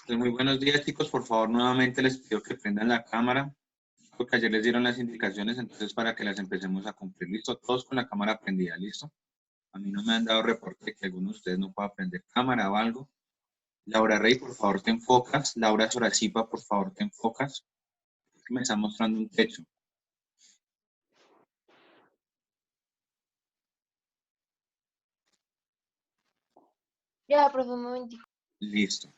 Pues muy buenos días, chicos. Por favor, nuevamente les pido que prendan la cámara, porque ayer les dieron las indicaciones, entonces para que las empecemos a cumplir. ¿Listo? Todos con la cámara prendida, ¿listo? A mí no me han dado reporte de que alguno de ustedes no pueda prender cámara o algo. Laura Rey, por favor, te enfocas. Laura Sorachipa, por favor, te enfocas. Me está mostrando un techo. Ya, profe, un momentico. Listo.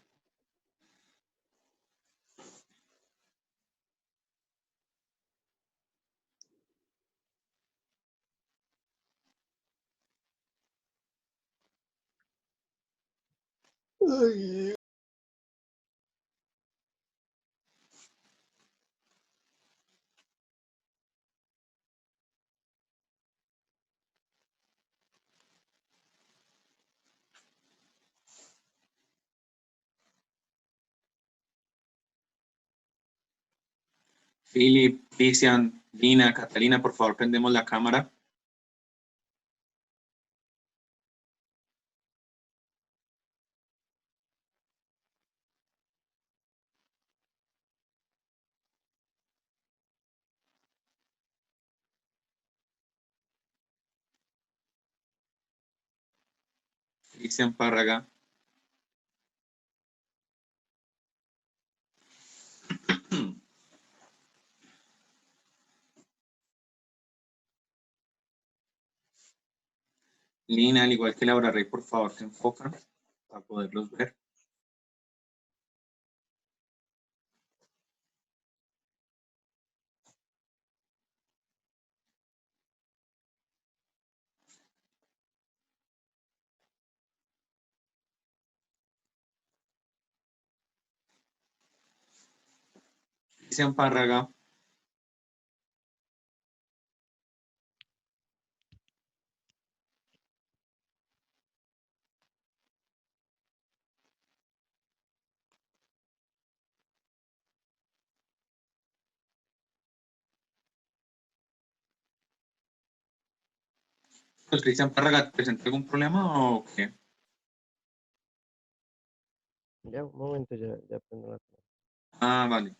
Philip, Cristian, Lina, Catalina, por favor, prendemos la cámara. Cristian Párraga. Lina, al igual que Laura Rey, por favor, se enfocan para poderlos ver. Cristian Párraga. Pues Cristian Párraga, ¿presenta algún problema o qué? Ya, un momento, ya prendo la cámara. Ah, vale.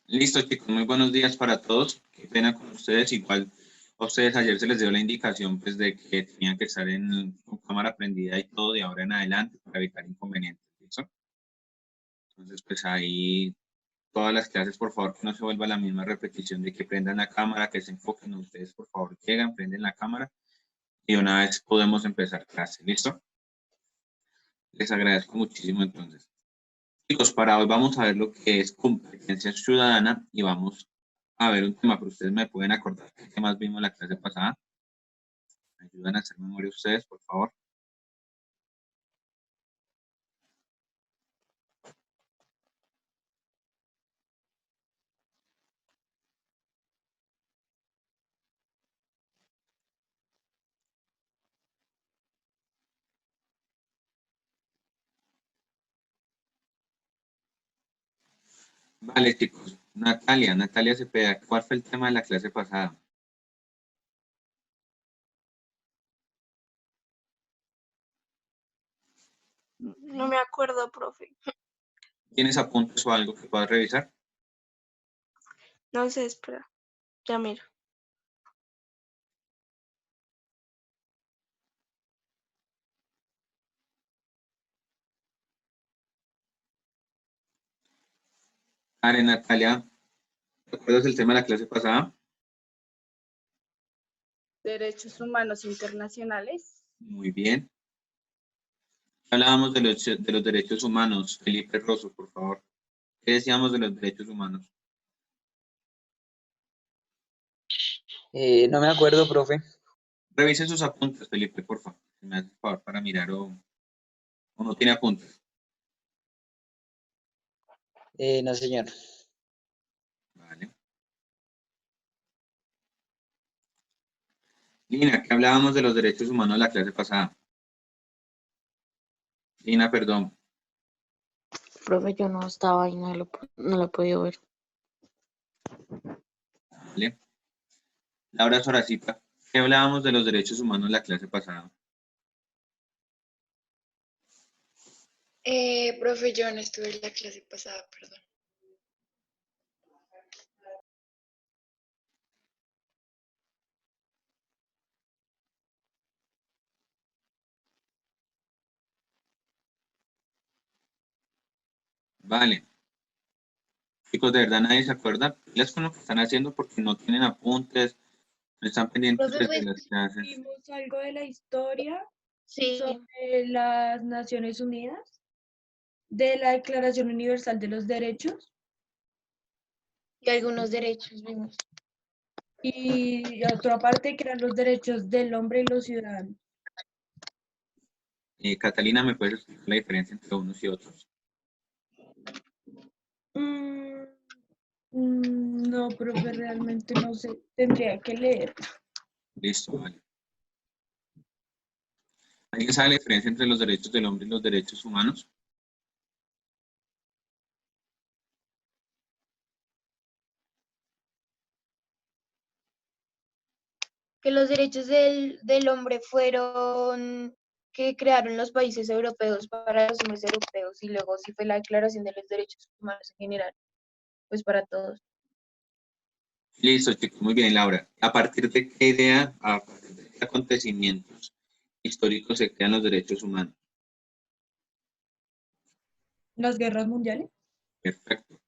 Listo, chicos, muy buenos días para todos. Qué pena con ustedes. Igual a ustedes ayer se les dio la indicación pues de que tenían que estar con cámara prendida y todo de ahora en adelante para evitar inconvenientes. ¿Listo? Entonces, pues ahí todas las clases, por favor, que no se vuelva la misma repetición de que prendan la cámara, que se enfoquen ustedes, por favor, llegan, prenden la cámara y una vez podemos empezar clase. ¿Listo? Les agradezco muchísimo entonces. Chicos, para hoy vamos a ver lo que es competencia ciudadana y vamos a ver un tema, pero ustedes me pueden acordar qué temas vimos la clase pasada. ¿Me ayudan a hacer memoria ustedes, por favor? Vale, chicos. Natalia Cepeda, ¿cuál fue el tema de la clase pasada? No me acuerdo, profe. ¿Tienes apuntes o algo que puedas revisar? No sé, espera. Ya miro. Vale, Natalia, ¿recuerdas el tema de la clase pasada? Derechos humanos internacionales. Muy bien. Hablábamos de los derechos humanos. Felipe Rosso, por favor. ¿Qué decíamos de los derechos humanos? No me acuerdo, profe. Revise sus apuntes, Felipe, por favor. Si me hace el favor para mirar o no tiene apuntes. No, señor. Vale. Lina, que hablábamos de los derechos humanos la clase pasada. Lina, perdón. Profe, yo no estaba ahí, no lo he podido ver. ¿Vale? Laura Soracita, ¿qué hablábamos de los derechos humanos en la clase pasada? Profe, yo no estuve en la clase pasada, perdón. Vale. Chicos, de verdad nadie se acuerda. Pilas con lo que están haciendo porque no tienen apuntes, no están pendientes Profe, de las clases. vimos algo de la historia Sí, sobre las Naciones Unidas, de la Declaración Universal de los Derechos y algunos derechos vimos. y otra parte que eran los derechos del hombre y los ciudadanos. Catalina, ¿me puedes explicar la diferencia entre unos y otros? No, profe, realmente no sé, tendría que leer. Listo, vale. ¿Alguien sabe la diferencia entre los derechos del hombre y los derechos humanos? Que los derechos del hombre fueron que crearon los países europeos para los hombres europeos y luego sí fue la Declaración de los Derechos Humanos en general, pues para todos. Listo, chicos, muy bien, Laura. ¿A partir de qué idea, a partir de qué acontecimientos históricos se crean los derechos humanos? Las guerras mundiales. Perfecto.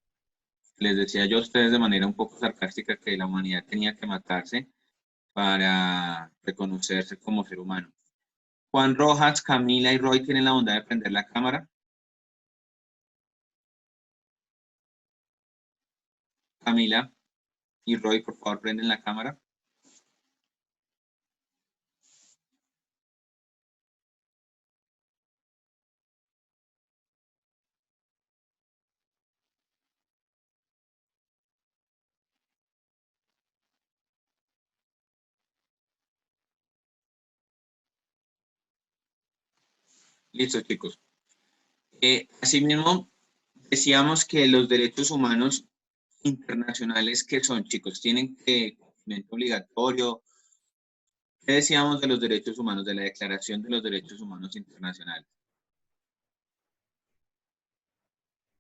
Les decía yo a ustedes de manera un poco sarcástica que la humanidad tenía que matarse para reconocerse como ser humano. Juan Rojas, Camila y Roy tienen la bondad de prender la cámara. Camila y Roy, por favor, prenden la cámara. Listo, chicos. Asimismo, decíamos que los derechos humanos internacionales, ¿qué son, chicos? Tienen que cumplimiento obligatorio. ¿Qué decíamos de los derechos humanos, de la Declaración de los Derechos Humanos Internacionales?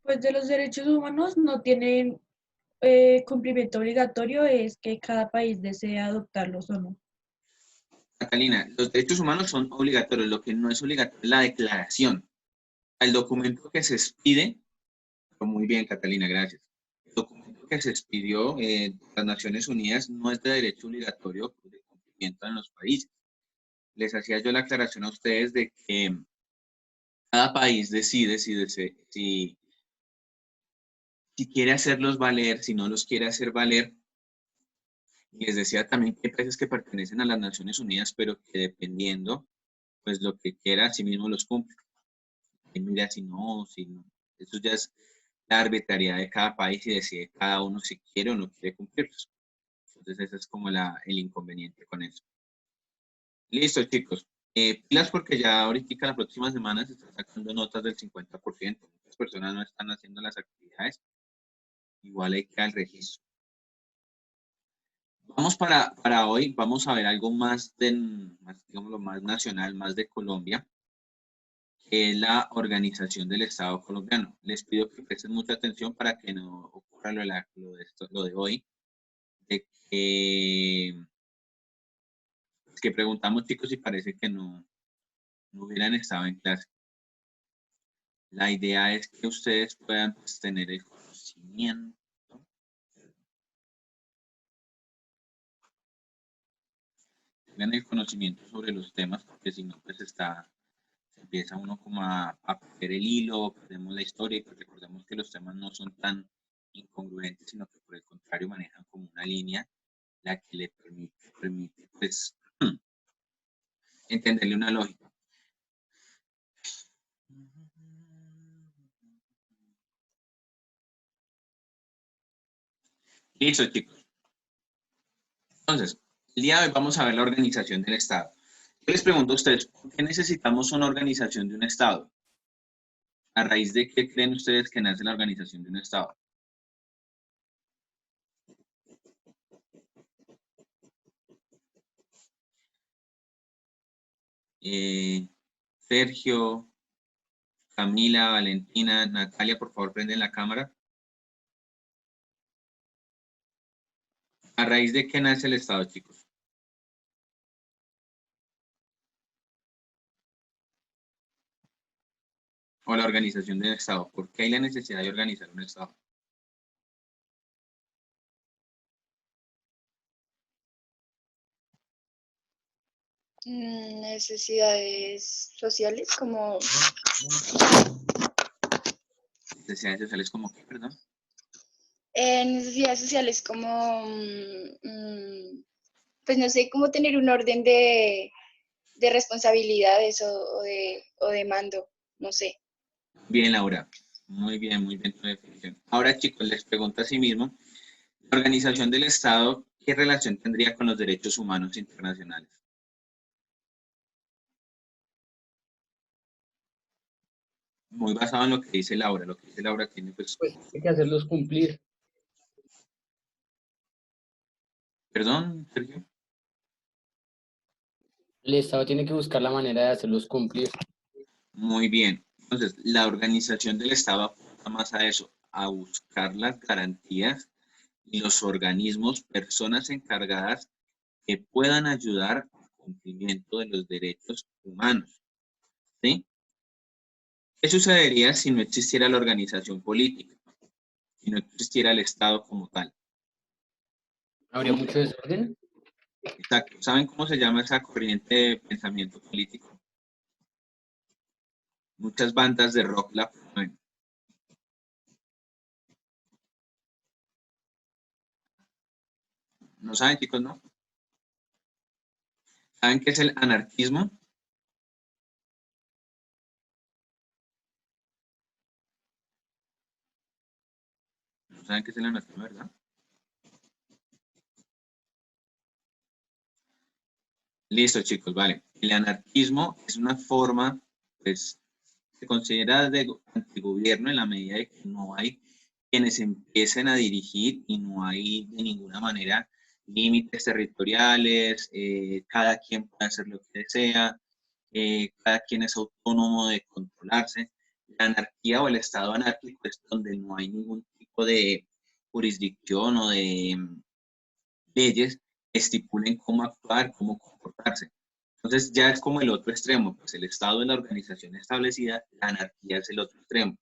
Pues de los derechos humanos no tienen cumplimiento obligatorio, es que cada país desee adoptarlos o no. Catalina, los derechos humanos son obligatorios, lo que no es obligatorio es la declaración. El documento que se expide, muy bien, Catalina, gracias. El documento que se expidió por las Naciones Unidas no es de derecho obligatorio de cumplimiento en los países. Les hacía yo la aclaración a ustedes de que cada país decide si quiere hacerlos valer, si no los quiere hacer valer. Y les decía también que hay países que pertenecen a las Naciones Unidas, pero que dependiendo, pues lo que quiera, sí mismo los cumple. Y mira, si no. Eso ya es la arbitrariedad de cada país y decide cada uno si quiere o no quiere cumplirlos. Entonces ese es como el inconveniente con eso. Listo, chicos. Pilas porque ya ahorita la próxima semana se están sacando notas del 50%. Muchas personas no están haciendo las actividades. Igual hay que dar el registro. Vamos para hoy, vamos a ver algo más, digámoslo, más nacional, más de Colombia, que es la organización del Estado colombiano. Les pido que presten mucha atención para que no ocurra lo de hoy, de que preguntamos, chicos, y parece que no hubieran estado en clase. La idea es que ustedes puedan pues, tener el conocimiento. Tengan el conocimiento sobre los temas, porque si no, pues se empieza uno como a perder el hilo, perdemos la historia, y pues recordemos que los temas no son tan incongruentes, sino que por el contrario manejan como una línea la que le permite pues entenderle una lógica. Listo, chicos. Entonces, el día de hoy vamos a ver la organización del Estado. Yo les pregunto a ustedes, ¿por qué necesitamos una organización de un Estado? ¿A raíz de qué creen ustedes que nace la organización de un Estado? Sergio, Camila, Valentina, Natalia, por favor, prenden la cámara. ¿A raíz de qué nace el Estado, chicos? O la organización del Estado. ¿Por qué hay la necesidad de organizar un Estado? Necesidades sociales como Necesidades sociales como qué, perdón. necesidades sociales como pues no sé, cómo tener un orden de responsabilidades o de mando, no sé. Bien, Laura. Muy bien tu definición. Ahora, chicos, les pregunto a sí mismo, la organización del Estado, ¿qué relación tendría con los derechos humanos internacionales? Muy basado en lo que dice Laura. Lo que dice Laura tiene, pues, Pues hay que hacerlos cumplir. perdón, Sergio. El Estado tiene que buscar la manera de hacerlos cumplir. Muy bien. Entonces, la organización del Estado apunta más a eso, a buscar las garantías y los organismos, personas encargadas que puedan ayudar al cumplimiento de los derechos humanos. ¿Sí? ¿Qué sucedería si no existiera la organización política? Si no existiera el Estado como tal. ¿Habría mucho desorden? Exacto. ¿Saben cómo se llama esa corriente de pensamiento político? Muchas bandas de rock la promueven. ¿No saben, chicos, no? ¿Saben qué es el anarquismo? ¿No saben qué es el anarquismo, verdad? Listo, chicos, vale. El anarquismo es una forma, pues, se considera de antigobierno en la medida de que no hay quienes empiecen a dirigir y no hay de ninguna manera límites territoriales, cada quien puede hacer lo que desea, cada quien es autónomo de controlarse. La anarquía o el estado anárquico es donde no hay ningún tipo de jurisdicción o de leyes que estipulen cómo actuar, cómo comportarse. Entonces ya es como el otro extremo, pues el Estado es la organización establecida, la anarquía es el otro extremo.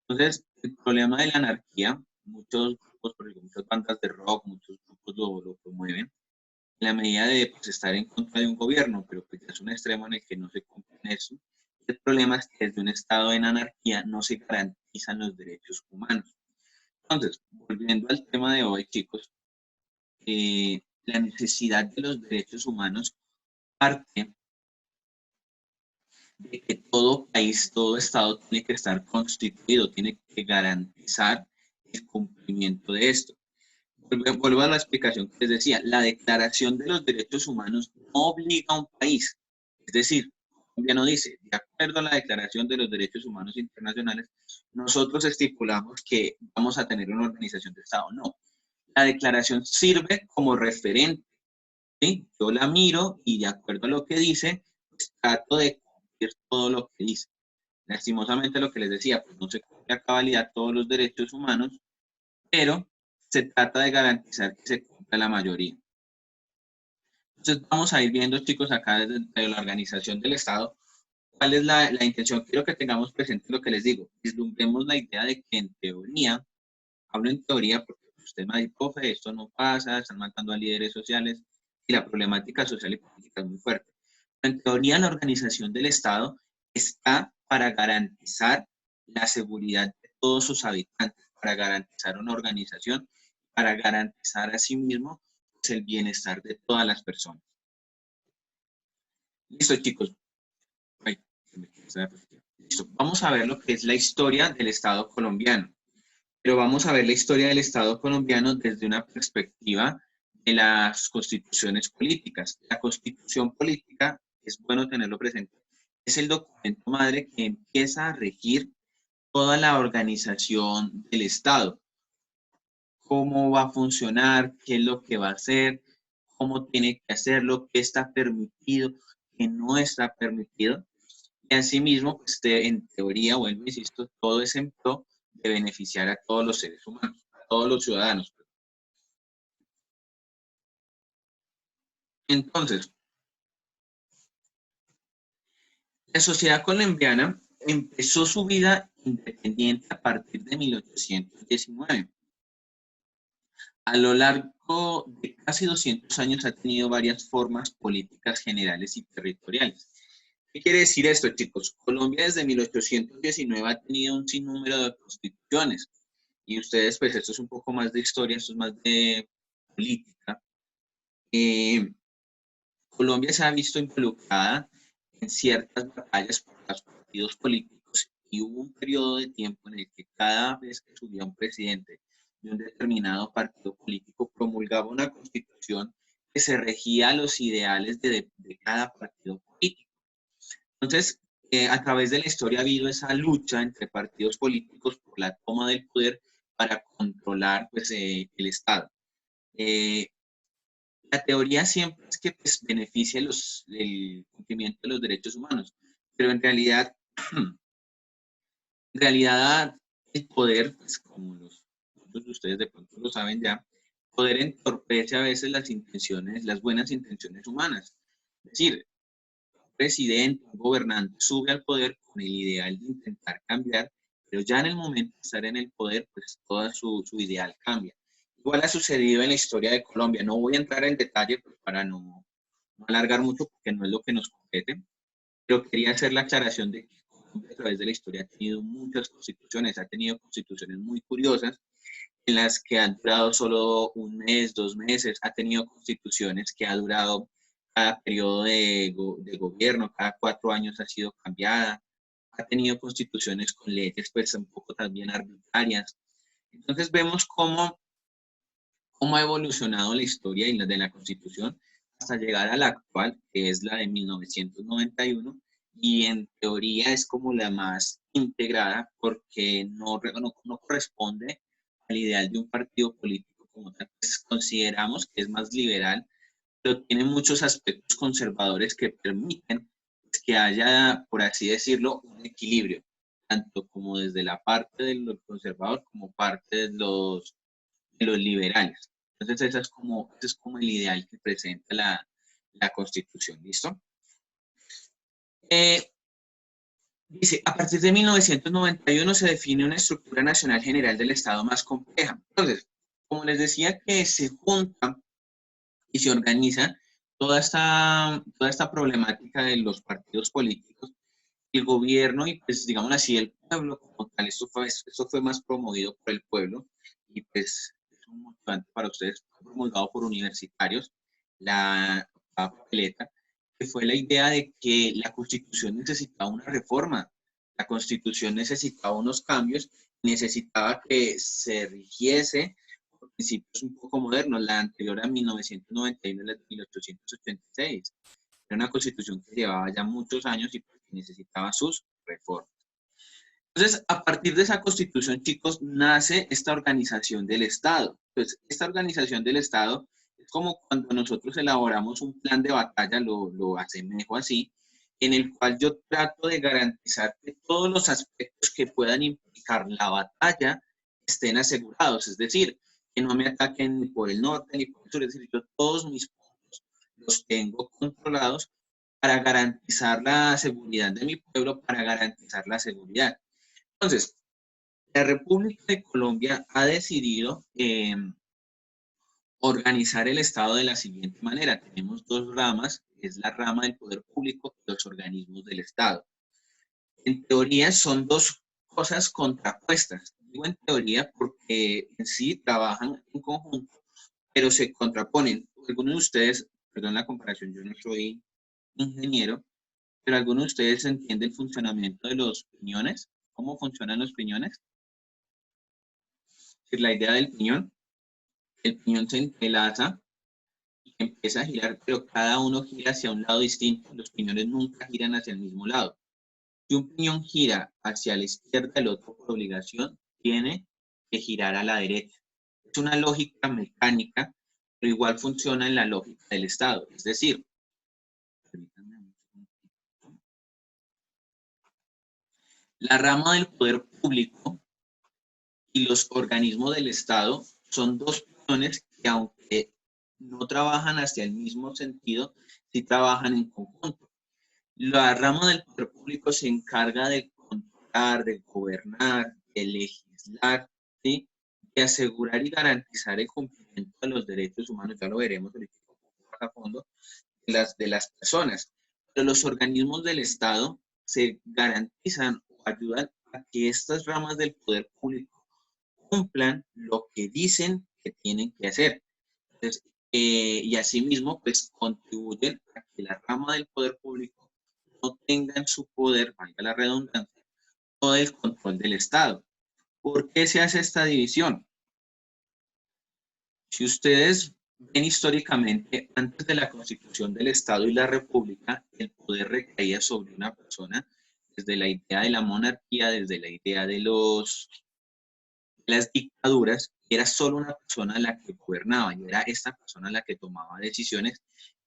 Entonces, el problema de la anarquía, muchos grupos, por ejemplo, muchas bandas de rock, muchos grupos lo promueven, en la medida de pues, estar en contra de un gobierno, pero pues ya es un extremo en el que no se cumple eso. El problema es que desde un Estado en anarquía no se garantizan los derechos humanos. Entonces, volviendo al tema de hoy, chicos, la necesidad de los derechos humanos parte de que todo país, todo Estado tiene que estar constituido, tiene que garantizar el cumplimiento de esto. Vuelvo a la explicación que les decía, la Declaración de los Derechos Humanos no obliga a un país, es decir, Colombia no dice, de acuerdo a la Declaración de los Derechos Humanos Internacionales, nosotros estipulamos que vamos a tener una organización de Estado. No, la declaración sirve como referente, ¿sí? Yo la miro y de acuerdo a lo que dice, pues trato de cumplir todo lo que dice. Lastimosamente lo que les decía, pues no se cumple a cabalidad todos los derechos humanos, pero se trata de garantizar que se cumpla la mayoría. Entonces vamos a ir viendo, chicos, acá desde la organización del Estado, cuál es la intención. Quiero que tengamos presente lo que les digo. Vislumbremos la idea de que en teoría, hablo en teoría porque usted me dice, profe, esto no pasa, están matando a líderes sociales y la problemática social y política es muy fuerte. En teoría, la organización del Estado está para garantizar la seguridad de todos sus habitantes, para garantizar una organización, para garantizar asimismo pues, el bienestar de todas las personas. Listo, chicos. Ay, listo. Vamos a ver lo que es la historia del Estado colombiano. Pero vamos a ver la historia del Estado colombiano desde una perspectiva de las constituciones políticas. La constitución política, es bueno tenerlo presente, es el documento madre que empieza a regir toda la organización del Estado. Cómo va a funcionar, qué es lo que va a hacer, cómo tiene que hacerlo, qué está permitido, qué no está permitido. Y asimismo, pues, en teoría, vuelvo, insisto, todo es en pro de beneficiar a todos los seres humanos, a todos los ciudadanos. Entonces, la sociedad colombiana empezó su vida independiente a partir de 1819. A lo largo de casi 200 años ha tenido varias formas políticas generales y territoriales. ¿Qué quiere decir esto, chicos? Colombia desde 1819 ha tenido un sinnúmero de constituciones. Y ustedes, pues esto es un poco más de historia, esto es más de política. Colombia se ha visto involucrada en ciertas batallas por los partidos políticos y hubo un periodo de tiempo en el que cada vez que subía un presidente de un determinado partido político promulgaba una constitución que se regía a los ideales de cada partido político. Entonces, a través de la historia ha habido esa lucha entre partidos políticos por la toma del poder para controlar, pues, el Estado. La teoría siempre es que, pues, beneficia el cumplimiento de los derechos humanos, pero en realidad el poder, pues, como muchos de ustedes de pronto lo saben ya, el poder entorpece a veces las buenas intenciones humanas. Es decir, un presidente, un gobernante sube al poder con el ideal de intentar cambiar, pero ya en el momento de estar en el poder, pues todo su ideal cambia. Igual ha sucedido en la historia de Colombia. No voy a entrar en detalle, pues, para no alargar mucho, porque no es lo que nos compete, pero quería hacer la aclaración de que Colombia a través de la historia ha tenido muchas constituciones, ha tenido constituciones muy curiosas, en las que han durado solo un mes, 2 meses, ha tenido constituciones que ha durado cada periodo de gobierno, cada 4 años ha sido cambiada, ha tenido constituciones con leyes, pues, un poco también arbitrarias. Entonces vemos cómo ha evolucionado la historia y la de la Constitución hasta llegar a la actual, que es la de 1991, y en teoría es como la más integrada porque no corresponde al ideal de un partido político como tal. Pues consideramos que es más liberal, pero tiene muchos aspectos conservadores que permiten, pues, que haya, por así decirlo, un equilibrio, tanto como desde la parte de los conservadores como parte de los liberales. Entonces, ese es como el ideal que presenta la Constitución. ¿Listo? Dice, a partir de 1991 se define una estructura nacional general del Estado más compleja. Entonces, como les decía, que se junta y se organiza toda esta problemática de los partidos políticos, el gobierno y, pues, digamos así, el pueblo como tal. Esto fue más promovido por el pueblo y, pues, es un motivante para ustedes, fue promulgado por universitarios, la papeleta, que fue la idea de que la Constitución necesitaba una reforma, la Constitución necesitaba unos cambios, necesitaba que se rigiese por principios un poco modernos. La anterior a 1991, la de 1886. Era una Constitución que llevaba ya muchos años y necesitaba sus reformas. Entonces, a partir de esa Constitución, chicos, nace esta organización del Estado. Entonces, esta organización del Estado es como cuando nosotros elaboramos un plan de batalla, lo asemejo así, en el cual yo trato de garantizar que todos los aspectos que puedan implicar la batalla estén asegurados. Es decir, que no me ataquen ni por el norte ni por el sur. Es decir, yo todos mis puntos los tengo controlados para garantizar la seguridad de mi pueblo, para garantizar la seguridad. Entonces, la República de Colombia ha decidido organizar el Estado de la siguiente manera. Tenemos 2 ramas, que es la rama del poder público y los organismos del Estado. En teoría son 2 cosas contrapuestas. Digo en teoría porque en sí trabajan en conjunto, pero se contraponen. Algunos de ustedes, perdón la comparación, yo no soy ingeniero, pero ¿alguno de ustedes entiende el funcionamiento de los piñones? ¿Cómo funcionan los piñones? Es decir, la idea del piñón, el piñón se entrelaza y empieza a girar, pero cada uno gira hacia un lado distinto. Los piñones nunca giran hacia el mismo lado. Si un piñón gira hacia la izquierda, el otro por obligación tiene que girar a la derecha. Es una lógica mecánica, pero igual funciona en la lógica del Estado. Es decir, la rama del poder público y los organismos del Estado son dos piñones que, aunque no trabajan hacia el mismo sentido, sí trabajan en conjunto. La rama del poder público se encarga de controlar, de gobernar, de legislar, ¿sí? De asegurar y garantizar el cumplimiento de los derechos humanos, ya lo veremos ahorita más a fondo, de las personas. Pero los organismos del Estado se garantizan o ayudan a que estas ramas del poder público cumplan lo que dicen que tienen que hacer. Entonces, y asimismo, pues contribuyen a que la rama del poder público no tenga en su poder, valga la redundancia, todo el control del Estado. ¿Por qué se hace esta división? Si ustedes ven históricamente, antes de la constitución del Estado y la República, el poder recaía sobre una persona, desde la idea de la monarquía, desde la idea de las dictaduras, era solo una persona la que gobernaba, y era esta persona la que tomaba decisiones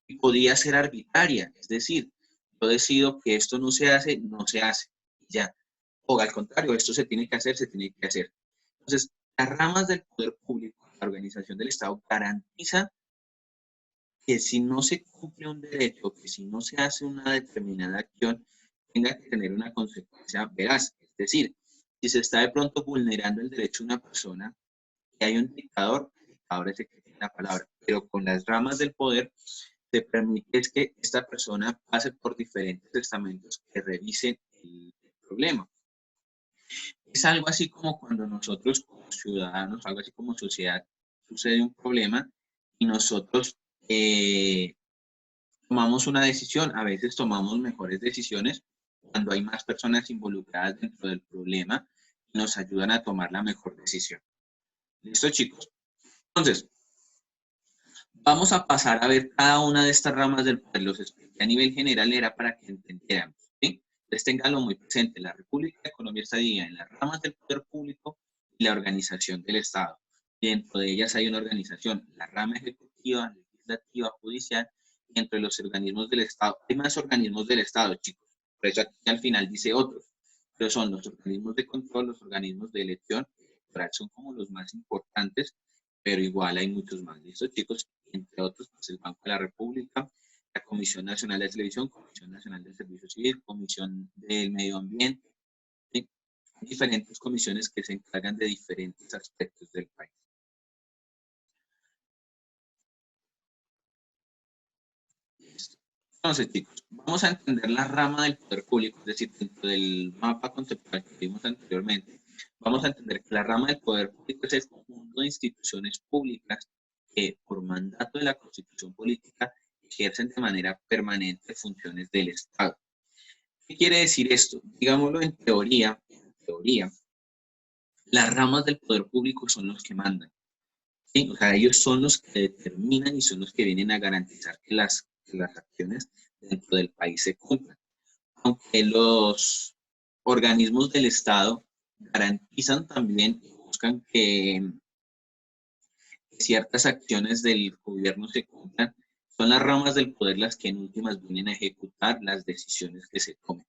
y podía ser arbitraria, es decir, yo decido que esto no se hace, no se hace, y ya. O al contrario, esto se tiene que hacer, se tiene que hacer. Entonces, las ramas del poder público, la organización del Estado, garantiza que si no se cumple un derecho, que si no se hace una determinada acción, tenga que tener una consecuencia veraz. Es decir, si se está de pronto vulnerando el derecho de una persona, que hay un dictador, el dictador es el que tiene la palabra, pero con las ramas del poder se permite es que esta persona pase por diferentes estamentos que revisen el problema. Es algo así como cuando nosotros como ciudadanos, algo así como sociedad, sucede un problema y nosotros tomamos una decisión. A veces tomamos mejores decisiones cuando hay más personas involucradas dentro del problema y nos ayudan a tomar la mejor decisión. ¿Listo, chicos? Entonces, vamos a pasar a ver cada una de estas ramas del poder. Los expliqué a nivel general, era para que entendiéramos, ¿sí? Entonces, ténganlo muy presente. La República de Colombia está dividida en las ramas del poder público y la organización del Estado. Dentro de ellas hay una organización, la rama ejecutiva, legislativa, judicial, y entre los organismos del Estado. Hay más organismos del Estado, chicos. Por eso aquí al final dice otros. Pero son los organismos de control, los organismos de elección, son como los más importantes, pero igual hay muchos más. ¿Listo, chicos? Entre otros, pues el Banco de la República, la Comisión Nacional de Televisión, Comisión Nacional del Servicio Civil, Comisión del Medio Ambiente, ¿sí? Diferentes comisiones que se encargan de diferentes aspectos del país. Listo. Entonces, chicos, vamos a entender la rama del poder público, es decir, dentro del mapa conceptual que vimos anteriormente, vamos a entender que la rama del poder público es el conjunto de instituciones públicas que, por mandato de la Constitución Política, ejercen de manera permanente funciones del Estado. ¿Qué quiere decir esto? Digámoslo en teoría, las ramas del poder público son los que mandan, ¿sí? O sea, ellos son los que determinan y son los que vienen a garantizar que las acciones dentro del país se cumplan. Aunque los organismos del Estado garantizan también y buscan que ciertas acciones del gobierno se cumplan, son las ramas del poder las que en últimas vienen a ejecutar las decisiones que se tomen,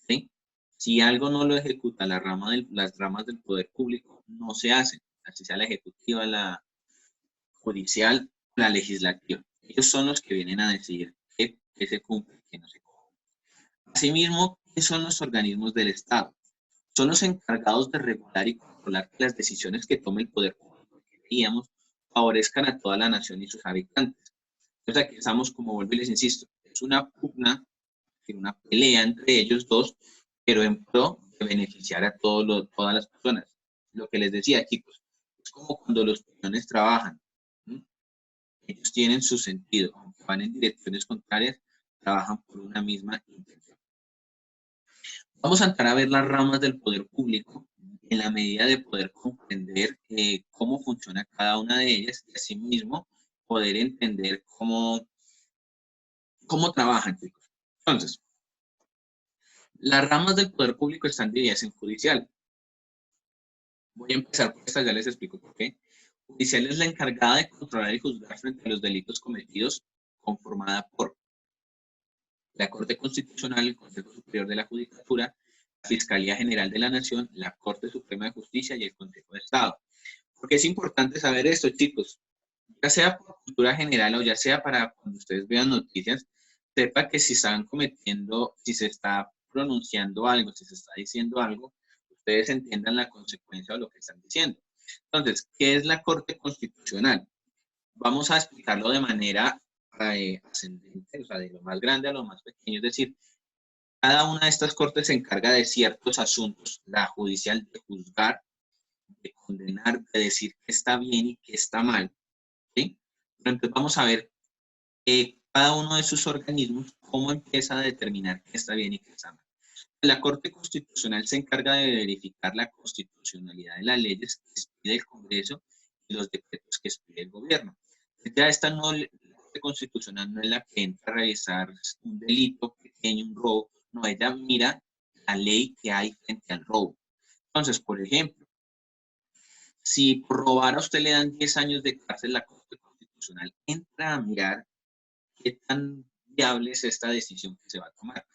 ¿sí? Si algo no lo ejecuta las ramas del poder público, no se hacen, así sea la ejecutiva, la judicial, la legislativa. Ellos son los que vienen a decidir qué se cumple y qué no se cumple. Asimismo, ¿qué son los organismos del Estado? Son los encargados de regular y controlar que las decisiones que tome el poder público, que veíamos, favorezcan a toda la nación y sus habitantes. Entonces aquí estamos, como vuelvo y les insisto, es una pugna, una pelea entre ellos dos, pero en pro de beneficiar a todas las personas. Lo que les decía, chicos, es como cuando los peones trabajan. Ellos tienen su sentido, aunque van en direcciones contrarias, trabajan por una misma intención. Vamos a entrar a ver las ramas del poder público en la medida de poder comprender cómo funciona cada una de ellas y asimismo poder entender cómo trabajan, chicos. Entonces, Las ramas del poder público están divididas en judicial. Voy a empezar por esta, ya les explico por qué. Judicial es la encargada de controlar y juzgar frente a los delitos cometidos, conformada por la Corte Constitucional, el Consejo Superior de la Judicatura, la Fiscalía General de la Nación, la Corte Suprema de Justicia y el Consejo de Estado. Porque es importante saber esto, chicos. Ya sea por cultura general o ya sea para cuando ustedes vean noticias, sepa que si están cometiendo, si se está pronunciando algo, si se está diciendo algo, ustedes entiendan la consecuencia de lo que están diciendo. Entonces, ¿qué es la Corte Constitucional? Vamos a explicarlo de manera ascendente, o sea, de lo más grande a lo más pequeño. Es decir, cada una de estas cortes se encarga de ciertos asuntos, la judicial de juzgar, de condenar, de decir qué está bien y qué está mal. ¿Sí? Pero entonces vamos a ver cada uno de sus organismos cómo empieza a determinar qué está bien y qué está mal. La Corte Constitucional se encarga de verificar la constitucionalidad de las leyes que expide el Congreso y los decretos que expide el gobierno. Ya esta no, la Corte Constitucional no es la que entra a revisar un delito pequeño, un robo, no, ella mira la ley que hay frente al robo. Entonces, por ejemplo, si por robar a usted le dan 10 años de cárcel, la Corte Constitucional entra a mirar qué tan viable es esta decisión que se va a tomar.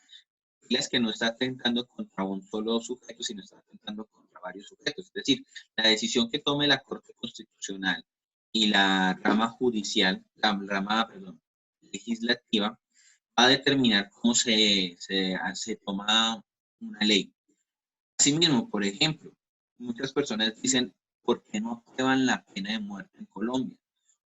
Es que no está atentando contra un solo sujeto, sino está atentando contra varios sujetos. Es decir, la decisión que tome la Corte Constitucional y la rama judicial, la rama, legislativa, va a determinar cómo se toma una ley. Asimismo, por ejemplo, muchas personas dicen, ¿por qué no aprueban la pena de muerte en Colombia?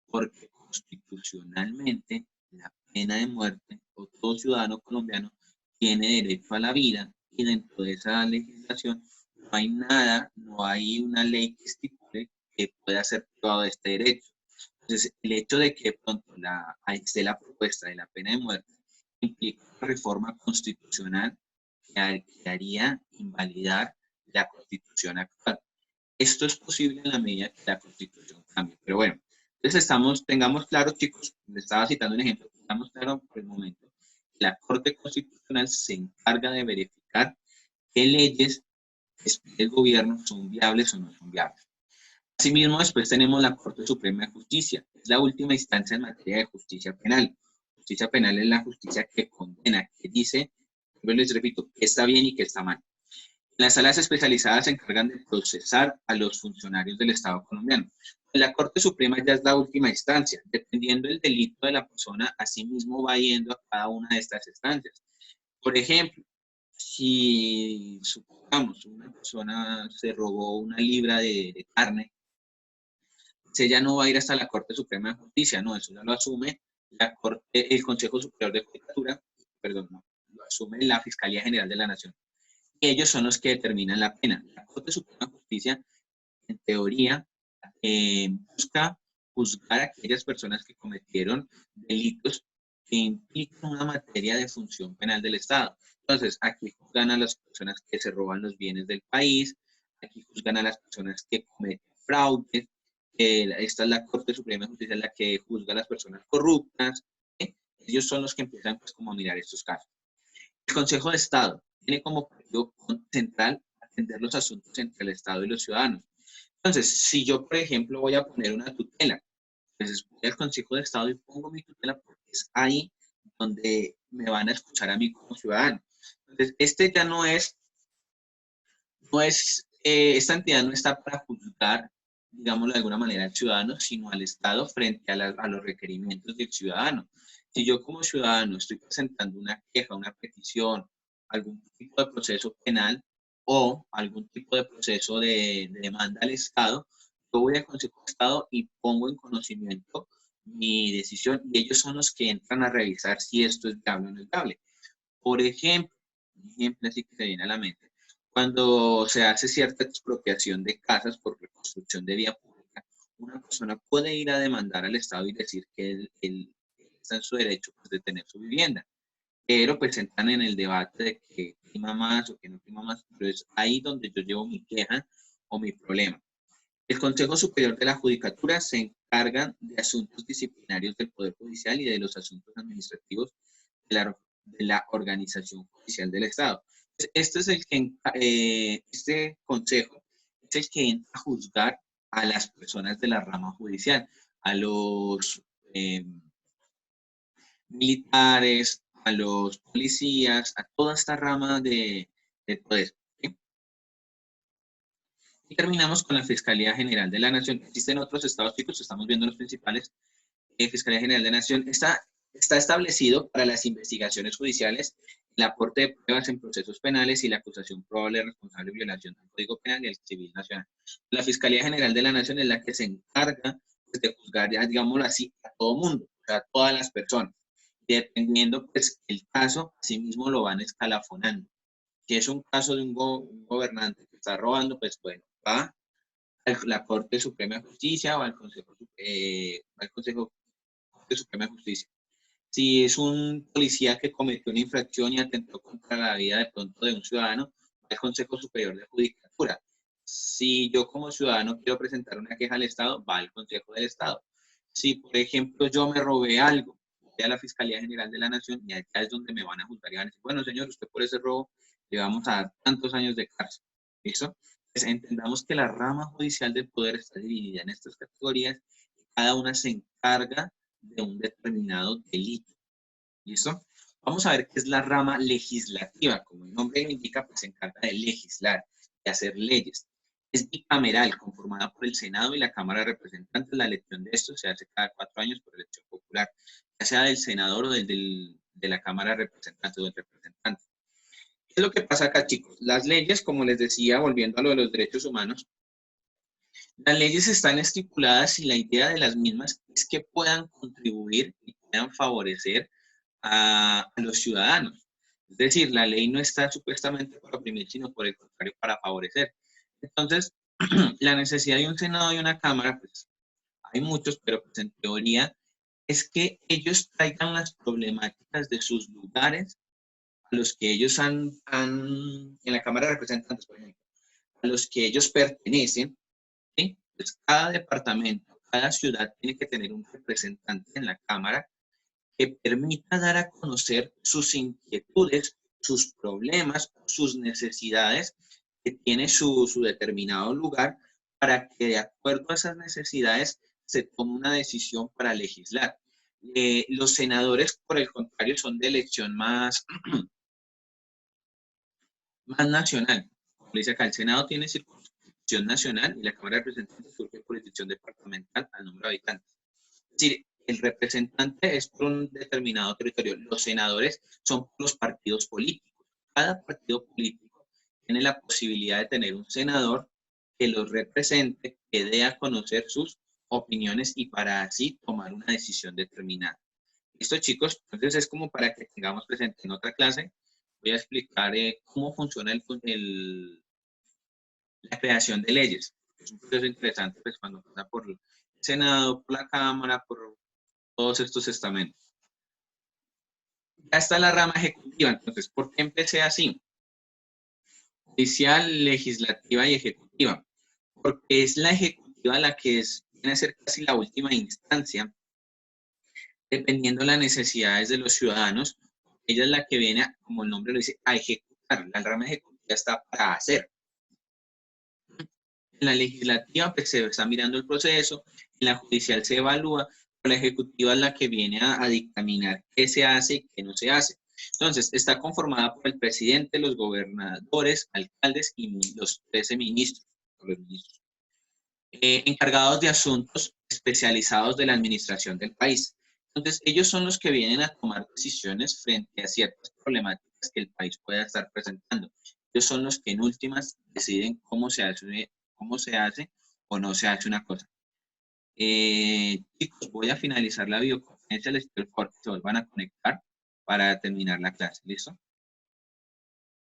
Porque constitucionalmente la pena de muerte, o todo ciudadano colombiano, tiene derecho a la vida, y dentro de esa legislación no hay nada, no hay una ley que estipule que pueda ser privado de este derecho. Entonces, el hecho de que de pronto esté la propuesta de la pena de muerte implica una reforma constitucional que haría invalidar la Constitución actual. Esto es posible en la medida que la Constitución cambie. Pero bueno, entonces tengamos claro, chicos, les estaba citando un ejemplo, tengamos claro por el momento, la Corte Constitucional se encarga de verificar qué leyes que expide el gobierno son viables o no son viables. Asimismo, después tenemos la Corte Suprema de Justicia, es la última instancia en materia de justicia penal. Justicia penal es la justicia que condena, que dice, les repito, qué está bien y qué está mal. Las salas especializadas se encargan de procesar a los funcionarios del Estado colombiano. La Corte Suprema ya es la última instancia. Dependiendo del delito de la persona, asimismo va yendo a cada una de estas instancias. Por ejemplo, si supongamos una persona se robó una libra de carne, pues ella no va a ir hasta la Corte Suprema de Justicia, no, eso ya lo asume el Consejo Superior de Judicatura, lo asume la Fiscalía General de la Nación. Ellos son los que determinan la pena. La Corte Suprema de Justicia, en teoría, busca juzgar a aquellas personas que cometieron delitos que implican una materia de función penal del Estado. Entonces, aquí juzgan a las personas que se roban los bienes del país, aquí juzgan a las personas que cometen fraudes, esta es la Corte Suprema de Justicia, la que juzga a las personas corruptas. Ellos son los que empiezan pues, como a mirar estos casos. El Consejo de Estado tiene como objetivo central atender los asuntos entre el Estado y los ciudadanos. Entonces, si yo, por ejemplo, voy a poner una tutela, pues voy al Consejo de Estado y pongo mi tutela porque es ahí donde me van a escuchar a mí como ciudadano. Entonces, ya esta entidad no está para juzgar, digámoslo de alguna manera, al ciudadano, sino al Estado frente a los requerimientos del ciudadano. Si yo como ciudadano estoy presentando una queja, una petición, algún tipo de proceso penal o algún tipo de proceso de demanda al Estado, yo voy al Consejo de Estado y pongo en conocimiento mi decisión y ellos son los que entran a revisar si esto es viable o no es viable. Por ejemplo, un ejemplo así que se viene a la mente, cuando se hace cierta expropiación de casas por reconstrucción de vía pública, una persona puede ir a demandar al Estado y decir que él está en su derecho pues, de tener su vivienda. Pero pues entran en el debate de que prima más o que no prima más, pero es ahí donde yo llevo mi queja o mi problema. El Consejo Superior de la Judicatura se encarga de asuntos disciplinarios del Poder Judicial y de los asuntos administrativos de la organización judicial del Estado. Este es el que, este consejo es el que entra a juzgar a las personas de la rama judicial, a los militares, a los policías, a toda esta rama de poder. ¿Sí? Y terminamos con la Fiscalía General de la Nación. Existen otros estados, chicos, estamos viendo los principales. Fiscalía General de la Nación está establecido para las investigaciones judiciales, el aporte de pruebas en procesos penales y la acusación probable de responsable de violación al Código Penal y al Civil Nacional. La Fiscalía General de la Nación es la que se encarga pues, de juzgar, ya, digámoslo así, a todo mundo, a todas las personas. Y dependiendo, pues, el caso, asimismo lo van escalafonando. Si es un caso de un gobernante que está robando, pues, bueno, va a la Corte Suprema de Justicia o al Consejo de Suprema de Justicia. Si es un policía que cometió una infracción y atentó contra la vida de pronto de un ciudadano, al Consejo Superior de Judicatura. Si yo como ciudadano quiero presentar una queja al Estado, va al Consejo del Estado. Si, por ejemplo, yo me robé algo, voy a la Fiscalía General de la Nación y allá es donde me van a juzgar y van a decir, bueno, señor, usted por ese robo le vamos a dar tantos años de cárcel. ¿Listo? Pues entendamos que la rama judicial del poder está dividida en estas categorías y cada una se encarga de un determinado delito. ¿Listo? Vamos a ver qué es la rama legislativa. Como el nombre lo indica, pues se encarga de legislar, de hacer leyes. Es bicameral, conformada por el Senado y la Cámara de Representantes. La elección de esto se hace cada 4 años por elección popular, ya sea del senador o de la Cámara de Representantes o del representante. ¿Qué es lo que pasa acá, chicos? Las leyes, como les decía, volviendo a lo de los derechos humanos, las leyes están estipuladas y la idea de las mismas es que puedan contribuir y puedan favorecer a los ciudadanos. Es decir, la ley no está supuestamente para oprimir, sino por el contrario, para favorecer. Entonces, la necesidad de un Senado y una Cámara, pues hay muchos, pero pues en teoría es que ellos traigan las problemáticas de sus lugares a los que ellos en la Cámara de Representantes, por ejemplo, a los que ellos pertenecen, ¿sí? Pues cada departamento, cada ciudad tiene que tener un representante en la Cámara que permita dar a conocer sus inquietudes, sus problemas, sus necesidades que tiene su determinado lugar para que de acuerdo a esas necesidades se tome una decisión para legislar. Los senadores, por el contrario, son de elección más nacional. Como dice acá, el Senado tiene circunscripción nacional y la Cámara de Representantes surge por jurisdicción departamental al número de habitantes. Es decir, el representante es por un determinado territorio. Los senadores son por los partidos políticos. Cada partido político tiene la posibilidad de tener un senador que los represente, que dé a conocer sus opiniones y para así tomar una decisión determinada. ¿Listo, chicos? Entonces es como para que tengamos presente en otra clase. Voy a explicar cómo funciona la creación de leyes. Es un proceso interesante pues, cuando pasa por el Senado, por la Cámara, por todos estos estamentos. Ya está la rama ejecutiva. Entonces, ¿por qué empecé así? Judicial, legislativa y ejecutiva. Porque es la ejecutiva la que viene a ser casi la última instancia, dependiendo de las necesidades de los ciudadanos. Ella es la que viene, como el nombre lo dice, a ejecutar. La rama ejecutiva está para hacer. En la legislativa pues, se está mirando el proceso, en la judicial se evalúa, pero la ejecutiva es la que viene a dictaminar qué se hace y qué no se hace. Entonces, está conformada por el presidente, los gobernadores, alcaldes y los 13 ministros, encargados de asuntos especializados de la administración del país. Entonces, ellos son los que vienen a tomar decisiones frente a ciertas problemáticas que el país pueda estar presentando. Ellos son los que en últimas deciden cómo se hace o no se hace una cosa. Chicos, voy a finalizar la videoconferencia, les pido por favor que se vuelvan a conectar para terminar la clase. ¿Listo?